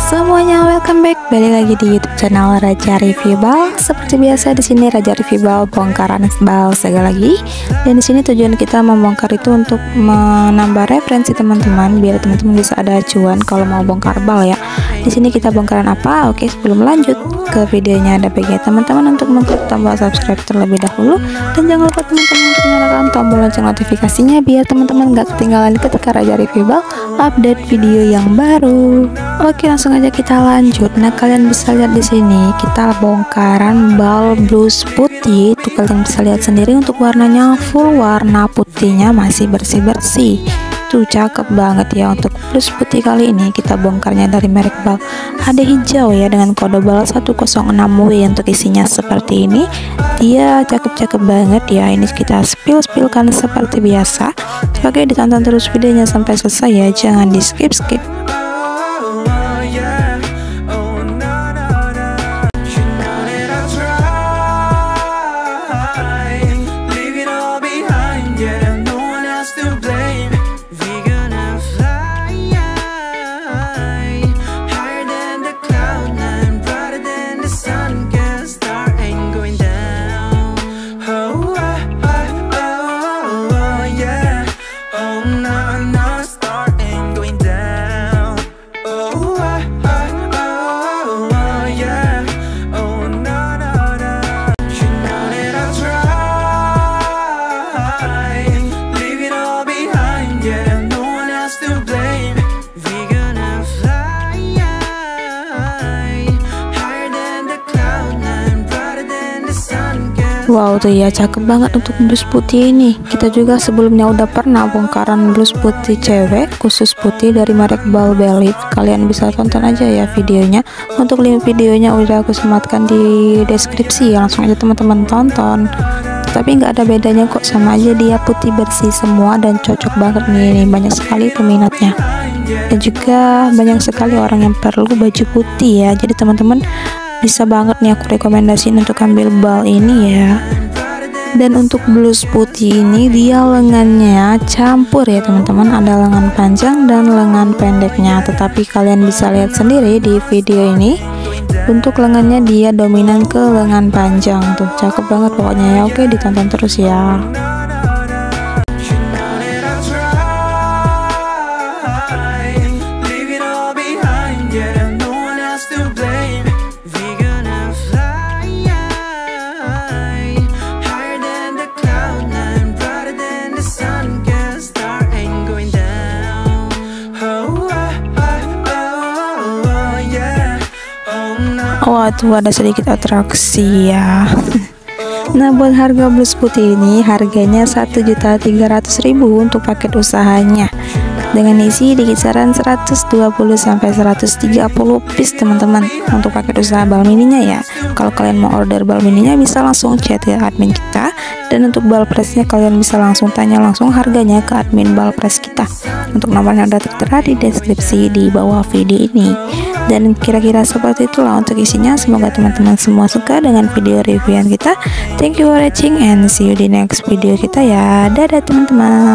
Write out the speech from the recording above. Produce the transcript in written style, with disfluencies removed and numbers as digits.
semuanya, welcome back. Balik lagi di YouTube channel Raja Review Bal. Seperti biasa di sini Raja Review Bal bongkaran bal sekali lagi. Dan di sini tujuan kita membongkar itu untuk menambah referensi teman-teman, biar teman-teman bisa ada acuan kalau mau bongkar bal ya. Di sini kita bongkaran apa? Oke, sebelum lanjut ke videonya ada baiknya teman-teman untuk mengklik tombol subscribe terlebih dahulu, dan jangan lupa teman-teman untuk menyalakan tombol lonceng notifikasinya biar teman-teman gak ketinggalan ketika Raja Review Bal update video yang baru. Oke, langsung aja kita lanjut. Nah, kalian bisa lihat di sini kita bongkaran bal blues putih. Tuh kalian bisa lihat sendiri untuk warnanya full warna putihnya masih bersih-bersih. Tuh cakep banget ya. Untuk blues putih kali ini kita bongkarnya dari merek bal HD hijau ya, dengan kode bal 106W. Untuk isinya seperti ini, dia cakep-cakep banget ya. Ini kita spill-spillkan seperti biasa. Oke, ditonton terus videonya sampai selesai ya, jangan di skip-skip. Wow, tuh ya cakep banget untuk blus putih ini. Kita juga sebelumnya udah pernah bongkaran blus putih cewek khusus putih dari merek Bal Believe. Kalian bisa tonton aja ya videonya. Untuk link videonya udah aku sematkan di deskripsi ya, langsung aja teman-teman tonton. Tapi nggak ada bedanya kok, sama aja, dia putih bersih semua dan cocok banget nih. Banyak sekali peminatnya dan juga banyak sekali orang yang perlu baju putih ya. Jadi teman-teman bisa banget nih aku rekomendasiin untuk ambil bal ini ya. Dan untuk blus putih ini dia lengannya campur ya teman-teman, ada lengan panjang dan lengan pendeknya. Tetapi kalian bisa lihat sendiri di video ini, untuk lengannya dia dominan ke lengan panjang. Tuh cakep banget pokoknya ya. Oke, ditonton terus ya. Wah, tuh ada sedikit atraksi ya. Nah, buat harga blus putih ini harganya 1.300.000 untuk paket usahanya, dengan isi di kisaran 120 sampai 130 piece teman-teman. Untuk paket usaha bal mininya ya, kalau kalian mau order bal mininya bisa langsung chat ya admin kita, dan untuk bal pressnya kalian bisa langsung tanya langsung harganya ke admin bal press kita. Untuk nomornya udah tertera di deskripsi di bawah video ini. Dan kira-kira seperti itulah untuk isinya. Semoga teman-teman semua suka dengan video reviewan kita. Thank you for watching and see you di next video kita ya. Dadah teman-teman.